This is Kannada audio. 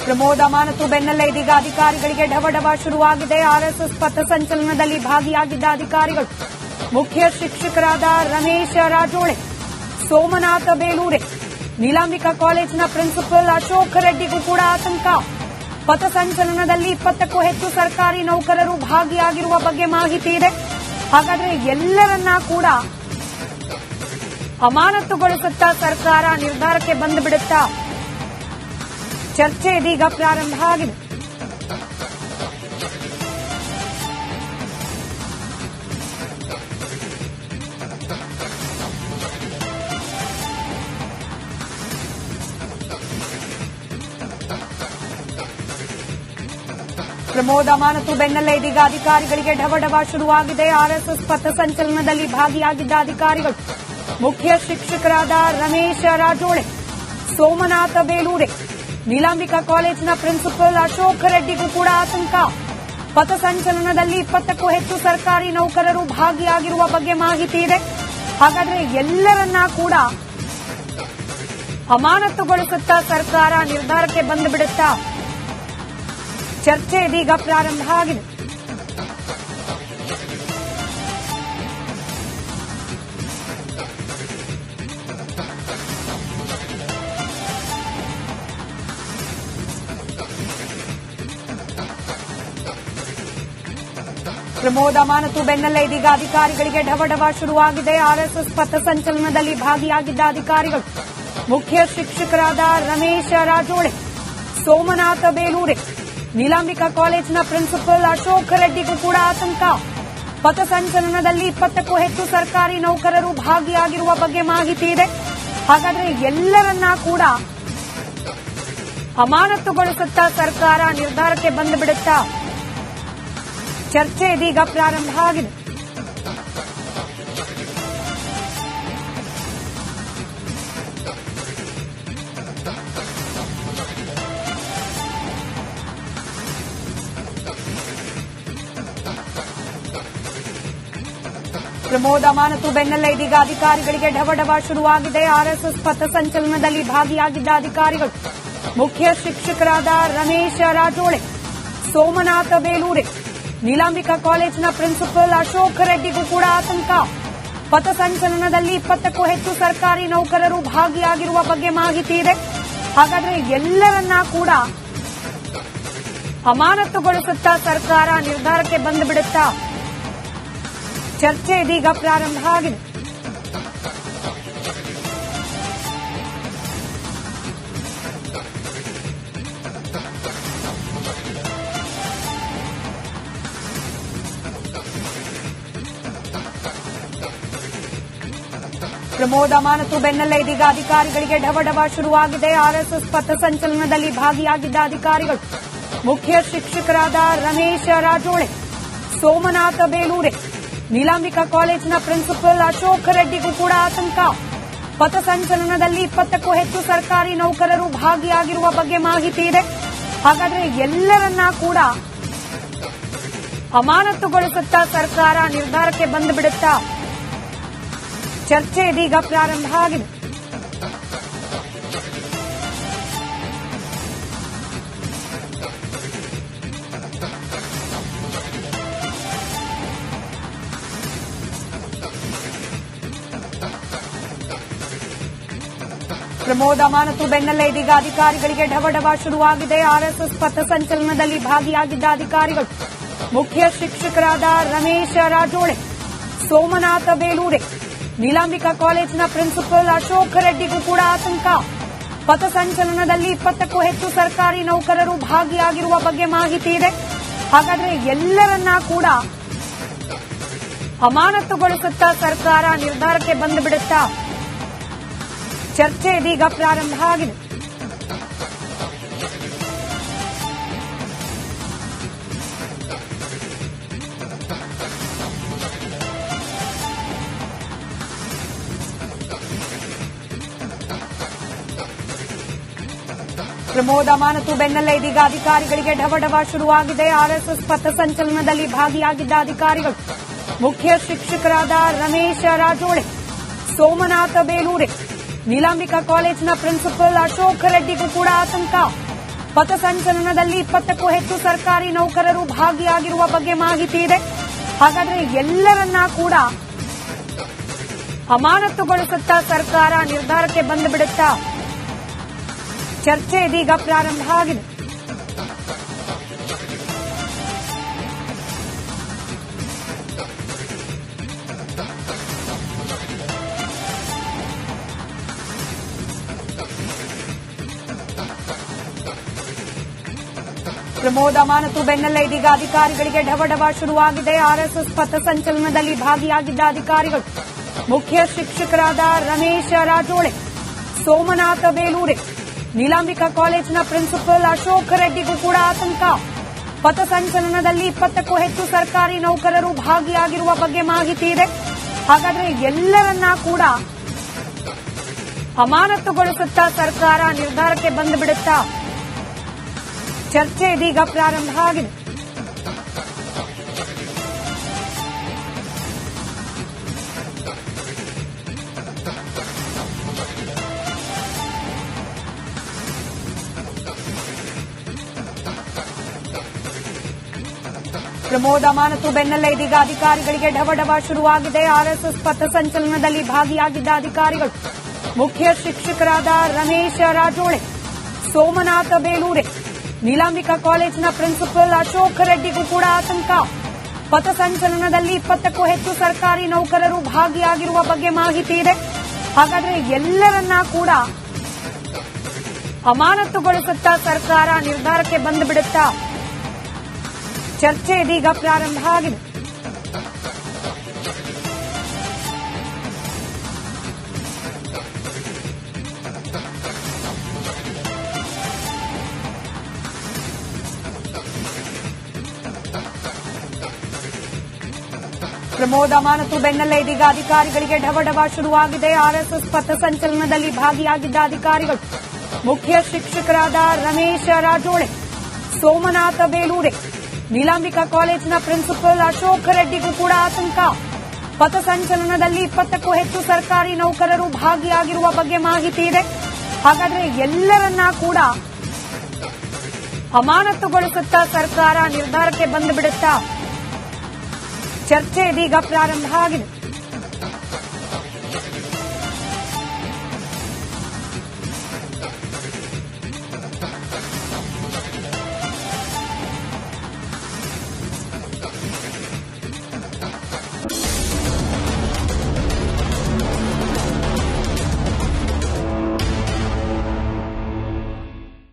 ಪ್ರಮೋದಮಾನತು ಬೆನ್ನಲ್ಲೇ ಇದೀಗ ಅಧಿಕಾರಿಗಳಿಗೆ ಢವಢವ ಶುರುವಾಗಿದೆ. ಆರ್ಎಸ್ಎಸ್ ಪಥಸಂಚಲನದಲ್ಲಿ ಭಾಗಿಯಾಗಿದ್ದ ಅಧಿಕಾರಿಗಳು ಮುಖ್ಯ ಶಿಕ್ಷಕರಾದ ರಮೇಶ ರಾಜೋಳೆ, ಸೋಮನಾಥ ಬೇಲೂರೆ, ನೀಲಾಂಬಿಕಾ ಕಾಲೇಜಿನ ಪ್ರಿನ್ಸಿಪಲ್ ಅಶೋಕ್ ರೆಡ್ಡಿಗೂ ಕೂಡ ಆತಂಕ. ಪಥಸಂಚಲನದಲ್ಲಿ 20ಕ್ಕೂ ಹೆಚ್ಚು ಸರ್ಕಾರಿ ನೌಕರರು ಭಾಗಿಯಾಗಿರುವ ಬಗ್ಗೆ ಮಾಹಿತಿ ಇದೆ. ಹಾಗಾದ್ರೆ ಎಲ್ಲರನ್ನ ಕೂಡ ಅಮಾನತುಗೊಳಿಸುತ್ತಾ ಸರ್ಕಾರ ನಿರ್ಧಾರಕ್ಕೆ ಬಂದುಬಿಡುತ್ತಾ? ಚರ್ಚೆ ಇದೀಗ ಪ್ರಾರಂಭ ಆಗಿದೆ. ಪ್ರಮೋದಮಾನತು ಬೆನ್ನಲ್ಲೇ ಇದೀಗ ಅಧಿಕಾರಿಗಳಿಗೆ ಢವಢವ ಶುರುವಾಗಿದೆ. ಆರ್ಎಸ್ಎಸ್ ಪಥಸಂಚಲನದಲ್ಲಿ ಭಾಗಿಯಾಗಿದ್ದ ಅಧಿಕಾರಿಗಳು ಮುಖ್ಯ ಶಿಕ್ಷಕರಾದ ರಮೇಶ ರಾಜೋಳೆ, ಸೋಮನಾಥ ಬೇಲೂರೆ, ನೀಲಾಂಬಿಕಾ ಕಾಲೇಜಿನ ಪ್ರಿನ್ಸಿಪಲ್ ಅಶೋಕ್ ರೆಡ್ಡಿಗೂ ಕೂಡ ಆತಂಕ. ಪಥಸಂಚಲನದಲ್ಲಿ 20ಕ್ಕೂ ಹೆಚ್ಚು ಸರ್ಕಾರಿ ನೌಕರರು ಭಾಗಿಯಾಗಿರುವ ಬಗ್ಗೆ ಮಾಹಿತಿ ಇದೆ. ಹಾಗಾದ್ರೆ ಎಲ್ಲರನ್ನ ಕೂಡ ಅಮಾನತುಗೊಳಿಸುತ್ತಾ ಸರ್ಕಾರ ನಿರ್ಧಾರಕ್ಕೆ ಬಂದುಬಿಡುತ್ತಾ? ಚರ್ಚೆ ಇದೀಗ ಪ್ರಾರಂಭ ಆಗಿದೆ. ಪ್ರಮೋದಮಾನತು ಬೆನ್ನಲ್ಲೇ ಇದೀಗ ಅಧಿಕಾರಿಗಳಿಗೆ ಢವಢವ ಶುರುವಾಗಿದೆ. ಆರ್ಎಸ್ಎಸ್ ಪಥಸಂಚಲನದಲ್ಲಿ ಭಾಗಿಯಾಗಿದ್ದ ಅಧಿಕಾರಿಗಳು ಮುಖ್ಯ ಶಿಕ್ಷಕರಾದ ರಮೇಶ ರಾಜೋಳೆ, ಸೋಮನಾಥ ಬೇಲೂರೆ, ನೀಲಾಂಬಿಕಾ ಕಾಲೇಜಿನ ಪ್ರಿನ್ಸಿಪಲ್ ಅಶೋಕ್ ರೆಡ್ಡಿಗೂ ಕೂಡ ಆತಂಕ. ಪಥಸಂಚಲನದಲ್ಲಿ 20ಕ್ಕೂ ಹೆಚ್ಚು ಸರ್ಕಾರಿ ನೌಕರರು ಭಾಗಿಯಾಗಿರುವ ಬಗ್ಗೆ ಮಾಹಿತಿ ಇದೆ. ಹಾಗಾದ್ರೆ ಎಲ್ಲರನ್ನ ಕೂಡ ಅಮಾನತುಗೊಳಿಸುತ್ತಾ ಸರ್ಕಾರ ನಿರ್ಧಾರಕ್ಕೆ ಬಂದುಬಿಡುತ್ತಾ? ಚರ್ಚೆ ಇದೀಗ ಪ್ರಾರಂಭ ಆಗಿದೆ. ಪ್ರಮೋದಮಾನತು ಬೆನ್ನಲ್ಲೇ ಇದೀಗ ಅಧಿಕಾರಿಗಳಿಗೆ ಢವಢವ ಶುರುವಾಗಿದೆ. ಆರ್ಎಸ್ಎಸ್ ಪಥಸಂಚಲನದಲ್ಲಿ ಭಾಗಿಯಾಗಿದ್ದ ಅಧಿಕಾರಿಗಳು ಮುಖ್ಯ ಶಿಕ್ಷಕರಾದ ರಮೇಶ ರಾಜೋಳೆ, ಸೋಮನಾಥ ಬೇಲೂರೆ, ನೀಲಾಂಬಿಕಾ ಕಾಲೇಜಿನ ಪ್ರಿನ್ಸಿಪಲ್ ಅಶೋಕ್ ರೆಡ್ಡಿಗೂ ಕೂಡ ಆತಂಕ. ಪಥಸಂಚಲನದಲ್ಲಿ 20ಕ್ಕೂ ಹೆಚ್ಚು ಸರ್ಕಾರಿ ನೌಕರರು ಭಾಗಿಯಾಗಿರುವ ಬಗ್ಗೆ ಮಾಹಿತಿ ಇದೆ. ಹಾಗಾದ್ರೆ ಎಲ್ಲರನ್ನ ಕೂಡ ಅಮಾನತುಗೊಳಿಸುತ್ತಾ ಸರ್ಕಾರ ನಿರ್ಧಾರಕ್ಕೆ ಬಂದುಬಿಡುತ್ತಾ? ಚರ್ಚೆ ಇದೀಗ ಪ್ರಾರಂಭ ಆಗಿದೆ. ಪ್ರಮೋದಮಾನತು ಬೆನ್ನಲ್ಲೇ ಇದೀಗ ಅಧಿಕಾರಿಗಳಿಗೆ ಢವಢವ ಶುರುವಾಗಿದೆ. ಆರ್ಎಸ್ಎಸ್ ಪಥಸಂಚಲನದಲ್ಲಿ ಭಾಗಿಯಾಗಿದ್ದ ಅಧಿಕಾರಿಗಳು ಮುಖ್ಯ ಶಿಕ್ಷಕರಾದ ರಮೇಶ ರಾಜೋಳೆ, ಸೋಮನಾಥ ಬೇಲೂರೆ, ನೀಲಾಂಬಿಕಾ ಕಾಲೇಜಿನ ಪ್ರಿನ್ಸಿಪಲ್ ಅಶೋಕ್ ರೆಡ್ಡಿಗೂ ಕೂಡ ಆತಂಕ. ಪಥಸಂಚಲನದಲ್ಲಿ 20ಕ್ಕೂ ಹೆಚ್ಚು ಸರ್ಕಾರಿ ನೌಕರರು ಭಾಗಿಯಾಗಿರುವ ಬಗ್ಗೆ ಮಾಹಿತಿ ಇದೆ. ಹಾಗಾದ್ರೆ ಎಲ್ಲರನ್ನ ಕೂಡ ಅಮಾನತುಗೊಳಿಸುತ್ತಾ ಸರ್ಕಾರ ನಿರ್ಧಾರಕ್ಕೆ ಬಂದುಬಿಡುತ್ತಾ? ಚರ್ಚೆ ಇದೀಗ ಪ್ರಾರಂಭ ಆಗಿದೆ. ಪ್ರಮೋದಮಾನತು ಬೆನ್ನಲ್ಲೇ ಇದೀಗ ಅಧಿಕಾರಿಗಳಿಗೆ ಢವಢವ ಶುರುವಾಗಿದೆ. ಆರ್ಎಸ್ಎಸ್ ಪಥಸಂಚಲನದಲ್ಲಿ ಭಾಗಿಯಾಗಿದ್ದ ಅಧಿಕಾರಿಗಳು ಮುಖ್ಯ ಶಿಕ್ಷಕರಾದ ರಮೇಶ ರಾಜೋಳೆ, ಸೋಮನಾಥ ಬೇಲೂರೆ, ನೀಲಾಂಬಿಕಾ ಕಾಲೇಜಿನ ಪ್ರಿನ್ಸಿಪಲ್ ಅಶೋಕ್ ರೆಡ್ಡಿಗೂ ಕೂಡ ಆತಂಕ. ಪಥಸಂಚಲನದಲ್ಲಿ 20ಕ್ಕೂ ಹೆಚ್ಚು ಸರ್ಕಾರಿ ನೌಕರರು ಭಾಗಿಯಾಗಿರುವ ಬಗ್ಗೆ ಮಾಹಿತಿ ಇದೆ. ಹಾಗಾದ್ರೆ ಎಲ್ಲರನ್ನ ಕೂಡ ಅಮಾನತುಗೊಳಿಸುತ್ತಾ ಸರ್ಕಾರ ನಿರ್ಧಾರಕ್ಕೆ ಬಂದುಬಿಡುತ್ತಾ? ಚರ್ಚೆ ಇದೀಗ ಪ್ರಾರಂಭ ಆಗಿದೆ. ಪ್ರಮೋದಮಾನತು ಬೆನ್ನಲ್ಲೇ ಇದೀಗ ಅಧಿಕಾರಿಗಳಿಗೆ ಢವಢವ ಶುರುವಾಗಿದೆ. ಆರ್ಎಸ್ಎಸ್ ಪಥಸಂಚಲನದಲ್ಲಿ ಭಾಗಿಯಾಗಿದ್ದ ಅಧಿಕಾರಿಗಳು ಮುಖ್ಯ ಶಿಕ್ಷಕರಾದ ರಮೇಶ ರಾಜೋಳೆ, ಸೋಮನಾಥ ಬೇಲೂರೆ, ನೀಲಾಂಬಿಕಾ ಕಾಲೇಜಿನ ಪ್ರಿನ್ಸಿಪಲ್ ಅಶೋಕ್ ರೆಡ್ಡಿಗೂ ಕೂಡ ಆತಂಕ. ಪಥಸಂಚಲನದಲ್ಲಿ 20ಕ್ಕೂ ಹೆಚ್ಚು ಸರ್ಕಾರಿ ನೌಕರರು ಭಾಗಿಯಾಗಿರುವ ಬಗ್ಗೆ ಮಾಹಿತಿ ಇದೆ. ಹಾಗಾದ್ರೆ ಎಲ್ಲರನ್ನ ಕೂಡ ಅಮಾನತುಗೊಳಿಸುತ್ತಾ ಸರ್ಕಾರ ನಿರ್ಧಾರಕ್ಕೆ ಬಂದುಬಿಡುತ್ತಾ? ಚರ್ಚೆ ಇದೀಗ ಪ್ರಾರಂಭ ಆಗಿದೆ. ಪ್ರಮೋದ್ ಅಮಾನತು ಬೆನ್ನಲ್ಲೇ ಇದೀಗ ಅಧಿಕಾರಿಗಳಿಗೆ ಢವಢವ ಶುರುವಾಗಿದೆ. ಆರ್ಎಸ್ಎಸ್ ಪಥಸಂಚಲನದಲ್ಲಿ ಭಾಗಿಯಾಗಿದ್ದ ಅಧಿಕಾರಿಗಳು ಮುಖ್ಯ ಶಿಕ್ಷಕರಾದ ರಮೇಶ್ ರಾಜೋಳೆ, ಸೋಮನಾಥ ಬೇಲೂರೆ, ನೀಲಾಂಬಿಕಾ ಕಾಲೇಜಿನ ಪ್ರಿನ್ಸಿಪಲ್ ಅಶೋಕ್ ರೆಡ್ಡಿಗೂ ಕೂಡ ಆತಂಕ. ಪಥಸಂಚಲನದಲ್ಲಿ 20ಕ್ಕೂ ಹೆಚ್ಚು ಸರ್ಕಾರಿ ನೌಕರರು ಭಾಗಿಯಾಗಿರುವ ಬಗ್ಗೆ ಮಾಹಿತಿ ಇದೆ. ಹಾಗಾದ್ರೆ ಎಲ್ಲರನ್ನ ಕೂಡ ಅಮಾನತುಗೊಳಿಸುತ್ತಾ ಸರ್ಕಾರ ನಿರ್ಧಾರಕ್ಕೆ ಬಂದುಬಿಡುತ್ತಾ? ಚರ್ಚೆ ಇದೀಗ ಪ್ರಾರಂಭ ಆಗಿದೆ. ಪ್ರಮೋದ್ ಅಮಾನತು ಬೆನ್ನಲ್ಲೇ ಇದೀಗ ಅಧಿಕಾರಿಗಳಿಗೆ ಢವಢವ ಶುರುವಾಗಿದೆ. ಆರ್ಎಸ್ಎಸ್ ಪಥಸಂಚಲನದಲ್ಲಿ ಭಾಗಿಯಾಗಿದ್ದ ಅಧಿಕಾರಿಗಳು ಮುಖ್ಯ ಶಿಕ್ಷಕರಾದ ರಮೇಶ್ ರಾಜೋಳೆ, ಸೋಮನಾಥ ಬೇಲೂರೆ, ನೀಲಾಂಬಿಕಾ ಕಾಲೇಜಿನ ಪ್ರಿನ್ಸಿಪಲ್ ಅಶೋಕ್ ರೆಡ್ಡಿಗೂ ಕೂಡ ಆತಂಕ. ಪಥಸಂಚಲನದಲ್ಲಿ 20ಕ್ಕೂ ಹೆಚ್ಚು ಸರ್ಕಾರಿ ನೌಕರರು ಭಾಗಿಯಾಗಿರುವ ಬಗ್ಗೆ ಮಾಹಿತಿ ಇದೆ. ಹಾಗಾದ್ರೆ ಎಲ್ಲರನ್ನ ಕೂಡ ಅಮಾನತುಗೊಳಿಸುತ್ತಾ ಸರ್ಕಾರ ನಿರ್ಧಾರಕ್ಕೆ ಬಂದುಬಿಡುತ್ತಾ? ಚರ್ಚೆ ಇದೀಗ ಪ್ರಾರಂಭ ಆಗಿದೆ. ಪ್ರಮೋದ್ ಅಮಾನತು ಬೆನ್ನಲ್ಲೇ ಇದೀಗ ಅಧಿಕಾರಿಗಳಿಗೆ ಢವಢವ ಶುರುವಾಗಿದೆ. ಆರ್ಎಸ್ಎಸ್ ಪಥಸಂಚಲನದಲ್ಲಿ ಭಾಗಿಯಾಗಿದ್ದ ಅಧಿಕಾರಿಗಳು ಮುಖ್ಯ ಶಿಕ್ಷಕರಾದ ರಮೇಶ್ ರಾಜೋಳೆ, ಸೋಮನಾಥ ಬೇಲೂರೆ, ನೀಲಾಂಬಿಕಾ ಕಾಲೇಜಿನ ಪ್ರಿನ್ಸಿಪಲ್ ಅಶೋಕ್ ರೆಡ್ಡಿಗೂ ಕೂಡ ಆತಂಕ. ಪಥಸಂಚಲನದಲ್ಲಿ 20ಕ್ಕೂ ಹೆಚ್ಚು ಸರ್ಕಾರಿ ನೌಕರರು ಭಾಗಿಯಾಗಿರುವ ಬಗ್ಗೆ ಮಾಹಿತಿ ಇದೆ. ಹಾಗಾದ್ರೆ ಎಲ್ಲರನ್ನ ಕೂಡ ಅಮಾನತುಗೊಳಿಸುತ್ತಾ ಸರ್ಕಾರ ನಿರ್ಧಾರಕ್ಕೆ ಬಂದುಬಿಡುತ್ತಾ? ಚರ್ಚೆ ಇದೀಗ ಪ್ರಾರಂಭ ಆಗಿದೆ.